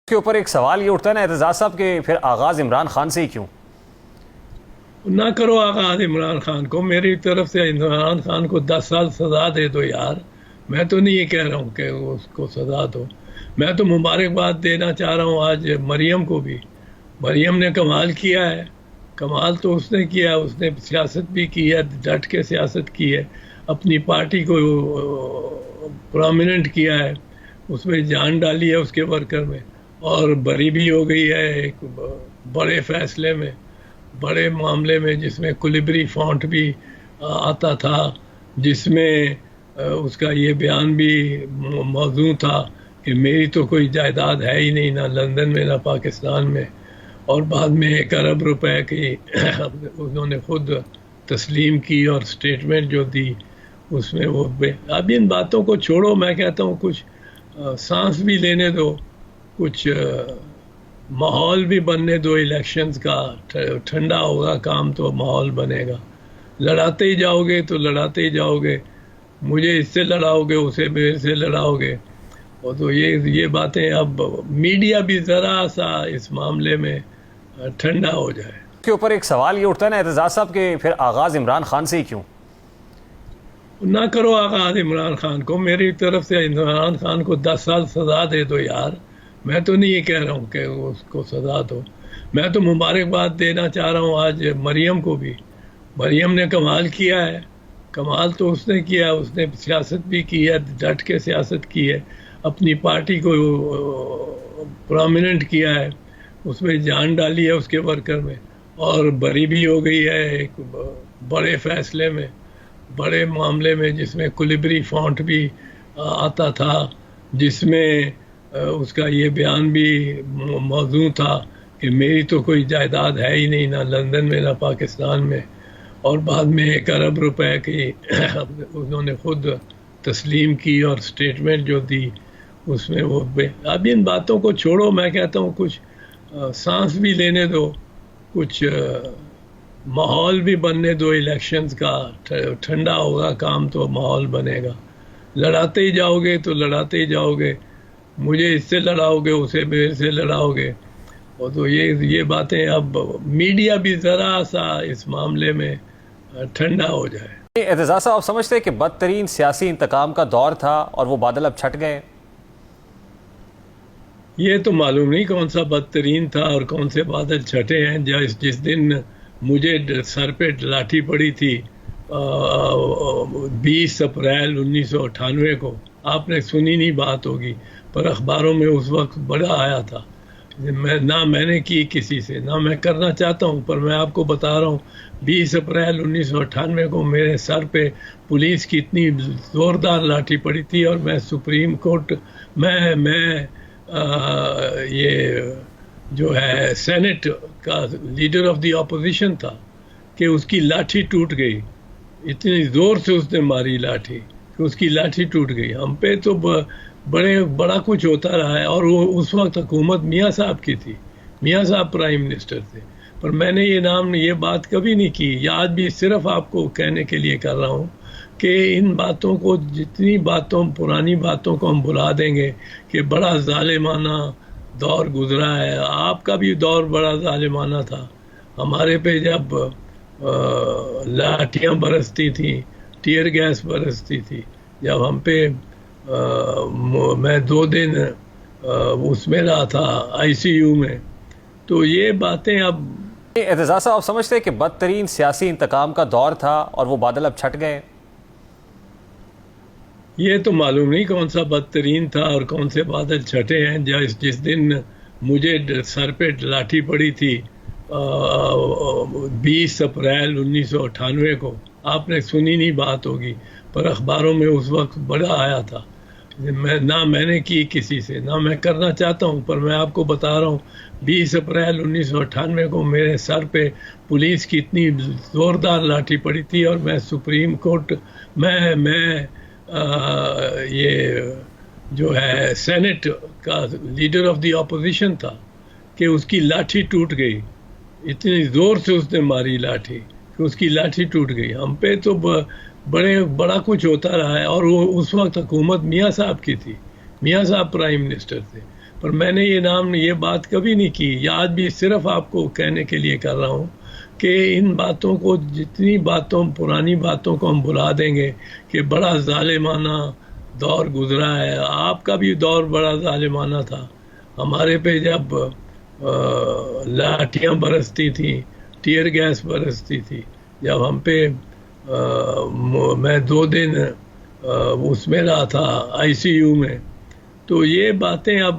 کے اوپر ایک سوال یہ اٹھتا ہے نا اعتزاز صاحب کہ پھر آغاز عمران خان سے ہی کیوں؟ نہ کرو آغاز عمران خان کو. میری طرف سے عمران خان کو 10 سال سزا دے دو یار. میں تو نہیں یہ کہہ رہا ہوں کہ اس کو سزا دو. میں تو مبارکباد دینا چاہ رہا ہوں آج مریم کو بھی. مریم نے کمال کیا ہے. کمال تو اس نے کیا. اس نے سیاست بھی کی ہے, ڈٹ کے سیاست کی ہے, اپنی پارٹی کو پرومیننٹ کیا ہے, اس میں جان ڈالی ہے اس کے ورکر میں, اور بری بھی ہو گئی ہے ایک بڑے فیصلے میں, بڑے معاملے میں, جس میں کلیبری فونٹ بھی آتا تھا, جس میں اس کا یہ بیان بھی موضوع تھا کہ میری تو کوئی جائیداد ہے ہی نہیں, نہ لندن میں نہ پاکستان میں. اور بعد میں 1 ارب روپے کی انہوں نے خود تسلیم کی, اور سٹیٹمنٹ جو دی اس میں وہ اب ان باتوں کو چھوڑو. میں کہتا ہوں کچھ سانس بھی لینے دو, کچھ ماحول بھی بننے دو الیکشنز کا. ٹھنڈا ہوگا کام تو ماحول بنے گا. لڑاتے ہی جاؤ گے تو لڑاتے ہی جاؤ گے, مجھے اس سے لڑاؤ گے, اسے میرے سے لڑاؤ گے. اور تو یہ باتیں اب میڈیا بھی ذرا سا اس معاملے میں ٹھنڈا ہو جائے. کے اوپر ایک سوال یہ اٹھتا ہے نا اعتزاز صاحب کہ پھر آغاز عمران خان سے ہی کیوں؟ نہ کرو آغاز عمران خان کو. میری طرف سے عمران خان کو 10 سال سزا دے دو یار. میں تو نہیں یہ کہہ رہا ہوں کہ اس کو سزا دو. میں تو مبارکباد دینا چاہ رہا ہوں آج مریم کو بھی. مریم نے کمال کیا ہے. کمال تو اس نے کیا. اس نے سیاست بھی کی ہے, ڈٹ کے سیاست کی ہے, اپنی پارٹی کو پرومیننٹ کیا ہے, اس میں جان ڈالی ہے اس کے ورکر میں, اور بری بھی ہو گئی ہے ایک بڑے فیصلے میں, بڑے معاملے میں, جس میں کلیبری فونٹ بھی آتا تھا, جس میں اس کا یہ بیان بھی موضوع تھا کہ میری تو کوئی جائیداد ہے ہی نہیں, نہ لندن میں نہ پاکستان میں. اور بعد میں 1 ارب روپے کی انہوں نے خود تسلیم کی, اور سٹیٹمنٹ جو دی اس میں وہ اب ان باتوں کو چھوڑو. میں کہتا ہوں کچھ سانس بھی لینے دو, کچھ ماحول بھی بننے دو الیکشنز کا. ٹھنڈا ہوگا کام تو ماحول بنے گا. لڑاتے ہی جاؤ گے تو لڑاتے ہی جاؤ گے, مجھے اس سے لڑاؤ گے, اسے میرے سے لڑاؤ گے. اور تو یہ باتیں اب میڈیا بھی ذرا سا اس معاملے میں ٹھنڈا ہو جائے. اعتزاز صاحب آپ سمجھتے ہیں کہ بدترین سیاسی انتقام کا دور تھا اور وہ بادل اب چھٹ گئے؟ یہ تو معلوم نہیں کون سا بدترین تھا اور کون سے بادل چھٹے ہیں. جس دن مجھے سر پہ لاٹھی پڑی تھی 20 اپریل 1998 کو, آپ نے سنی نہیں بات ہوگی, پر اخباروں میں اس وقت بڑا آیا تھا. نہ میں نے کی کسی سے, نہ میں کرنا چاہتا ہوں, پر میں آپ کو بتا رہا ہوں 20 اپریل 1998 کو میرے سر پہ پولیس کی اتنی زوردار لاٹھی پڑی تھی, اور میں سپریم کورٹ میں یہ جو ہے سینٹ کا لیڈر آف دی اپوزیشن تھا, کہ اس کی لاٹھی ٹوٹ گئی. اتنی زور سے اس نے ماری لاٹھی کہ اس کی لاٹھی ٹوٹ گئی. ہم پہ تو بڑا کچھ ہوتا رہا ہے. اور وہ اس وقت حکومت میاں صاحب کی تھی, میاں صاحب پرائم منسٹر تھے, پر میں نے یہ بات کبھی نہیں کی. یاد بھی صرف آپ کو کہنے کے لیے کر رہا ہوں کہ ان باتوں کو, جتنی باتوں پرانی باتوں کو ہم بھلا دیں گے کہ بڑا ظالمانہ دور گزرا ہے. آپ کا بھی دور بڑا ظالمانہ تھا. ہمارے پہ جب لاٹھیاں برستی تھیں, ٹیئر گیس برستی تھی, جب ہم پہ میں 2 دن اس میں رہا تھا ICU میں, تو یہ باتیں اب. اعتزاز صاحب آپ سمجھتے ہیں کہ بدترین سیاسی انتقام کا دور تھا اور وہ بادل اب چھٹ گئے؟ یہ تو معلوم نہیں کون سا بدترین تھا اور کون سے بادل چھٹے ہیں. جس دن مجھے سر پہ لاٹھی پڑی تھی 20 اپریل 1998 کو, آپ نے سنی نہیں بات ہوگی, پر اخباروں میں اس وقت بڑا آیا تھا. نہ میں نے کی کسی سے, نہ میں کرنا چاہتا ہوں, پر میں آپ کو بتا رہا ہوں 20 اپریل 1998 کو میرے سر پہ پولیس کی اتنی زوردار لاٹھی پڑی تھی, اور میں سپریم کورٹ میں یہ جو ہے سینٹ کا لیڈر آف دی اپوزیشن تھا, کہ اس کی لاٹھی ٹوٹ گئی. اتنی زور سے اس نے ماری لاٹھی کہ اس کی لاٹھی ٹوٹ گئی. ہم پہ تو بڑا کچھ ہوتا رہا ہے. اور وہ اس وقت حکومت میاں صاحب کی تھی, میاں صاحب پرائم منسٹر تھے, پر میں نے یہ بات کبھی نہیں کی. یہ آج بھی صرف آپ کو کہنے کے لیے کر رہا ہوں کہ ان باتوں کو، جتنی پرانی باتوں کو ہم بھلا دیں گے کہ بڑا ظالمانہ دور گزرا ہے. آپ کا بھی دور بڑا ظالمانہ تھا. ہمارے پہ جب لاٹھیاں برستی تھیں، ٹیئر گیس برستی تھی، جب ہم پہ میں 2 دن اس میں رہا تھا ICU میں. تو یہ باتیں اب